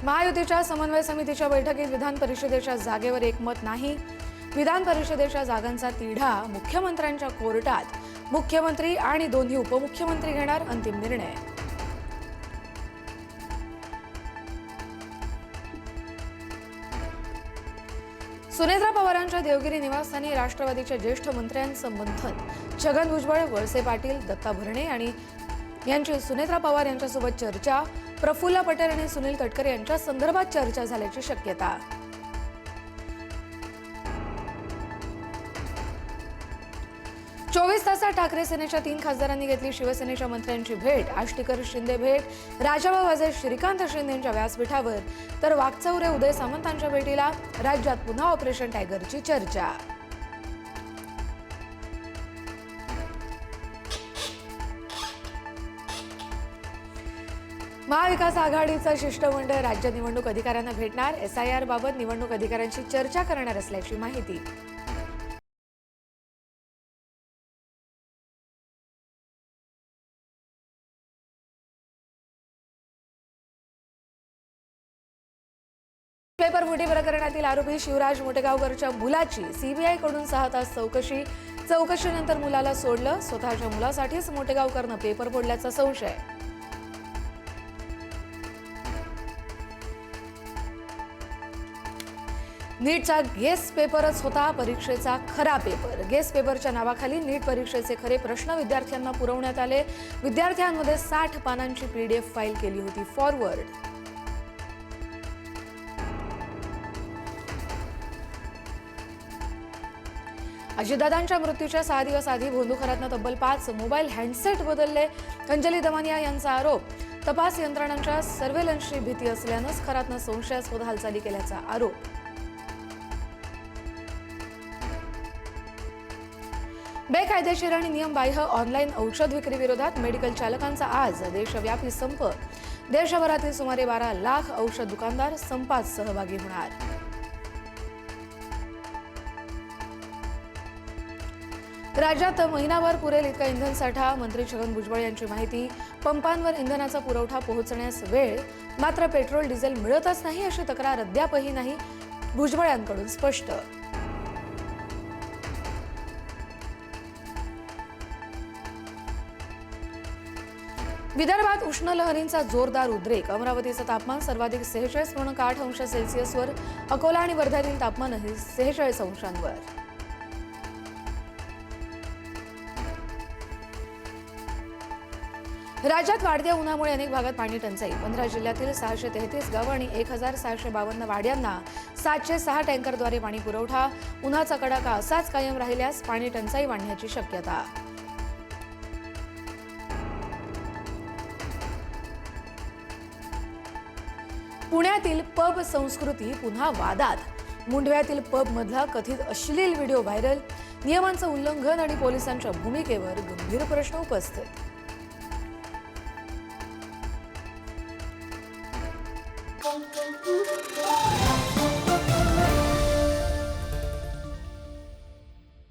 महायुतीच्या समन्वय समितीच्या बैठकीत विधान परिषदेच्या जागेवर एकमत नाही। विधान परिषदेच्या जागांचा तिढा मुख्यमंत्र्यांच्या कोर्टात। मुख्यमंत्री आणि दोन्ही उपमुख्यमंत्री घेणार अंतिम निर्णय। सुनेत्रा पवारांच्या देवगिरी निवासस्थानी राष्ट्रवादीच्या ज्येष्ठ मंत्र्यांचं मंथन। छगन भुजबळ, वळसे पाटील, दत्ता भरणे आणि यांची सुनेत्रा पवार यांच्यासोबत चर्चा। प्रफुल्ल पटेल आणि सुनील तटकरे यांच्या संदर्भात चर्चा झाल्याची शक्यता। चोवीस तासात ठाकरे सेनेच्या 3 खासदारांनी घेतली शिवसेनेच्या मंत्र्यांची भेट। आष्टीकर शिंदे भेट राजाभाऊ वाजे श्रीकांत शिंदे यांच्या व्यासपीठावर, तर वाकचौरे उदय सामंतांच्या भेटीला राज्यात पुन्हा ऑपरेशन टायगरची चर्चा। महाविकास आघाडीचं शिष्टमंडळ राज्य निवडणूक अधिकाऱ्यांना भेटणार। SIR बाबत निवडणूक अधिकाऱ्यांशी चर्चा करणार असल्याची माहिती। पेपर फुटी प्रकरणातील आरोपी शिवराज मोटेगावकरच्या मुलाची CBI कडून 6 तास चौकशी। चौकशीनंतर मुलाला सोडलं। स्वतःच्या मुलासाठीच मोटेगावकरनं पेपर फोडल्याचा संशय। नीटचा गेस पेपरच होता परीक्षेचा खरा पेपर। गेस पेपरच्या नावाखाली नीट परीक्षेचे खरे प्रश्न विद्यार्थ्यांना पुरवण्यात आले। विद्यार्थ्यांमध्ये 60 पानांची PDF फाईल केली होती फॉरवर्ड। अजितदादांच्या मृत्यूच्या 6 दिवस आधी भोंदूखरातनं तब्बल 5 मोबाईल हँडसेट बदलले। अंजली दमानिया यांचा आरोप। तपास यंत्रणांच्या सर्व्हेलन्सची भीती असल्यानंच खरातनं संशयास्पद हालचाली केल्याचा आरोप। बेकायदेशीर आणि नियमबाह्य ऑनलाईन औषध विक्री विरोधात मेडिकल चालकांचा आज देशव्यापी संप। देशभरातील सुमारे 12 लाख औषध दुकानदार संपात सहभागी होणार। राज्यात महिनाभर पुरेल इतका इंधन साठा। मंत्री छगन भुजबळ यांची माहिती। पंपांवर इंधनाचा पुरवठा पोहोचण्यास वेळ, मात्र पेट्रोल डिझेल मिळतच नाही अशी तक्रार अद्यापही नाही। भुजबळ यांकडून स्पष्ट। विदर्भात उष्ण लहरींचा जोरदार उद्रेक। अमरावतीचं तापमान सर्वाधिक 46.8 अंश सेल्सिअसवर। अकोला आणि वर्ध्यातील तापमानही 46 अंशांवर। राज्यात वाढत्या उन्हामुळे अनेक भागात पाणी टंचाई। 15 जिल्ह्यातील 633 गावं आणि 1652 वाड्यांना 706 टँकरद्वारे पाणी पुरवठा। उन्हाचा कडाका असाच कायम राहिल्यास पाणी टंचाई वाढण्याची शक्यता। पुण्यातील पब संस्कृती पुन्हा वादात। मुंडव्यातील पबमधला कथित अश्लील व्हिडिओ व्हायरल। नियमांचं उल्लंघन आणि पोलिसांच्या भूमिकेवर गंभीर प्रश्न उपस्थित।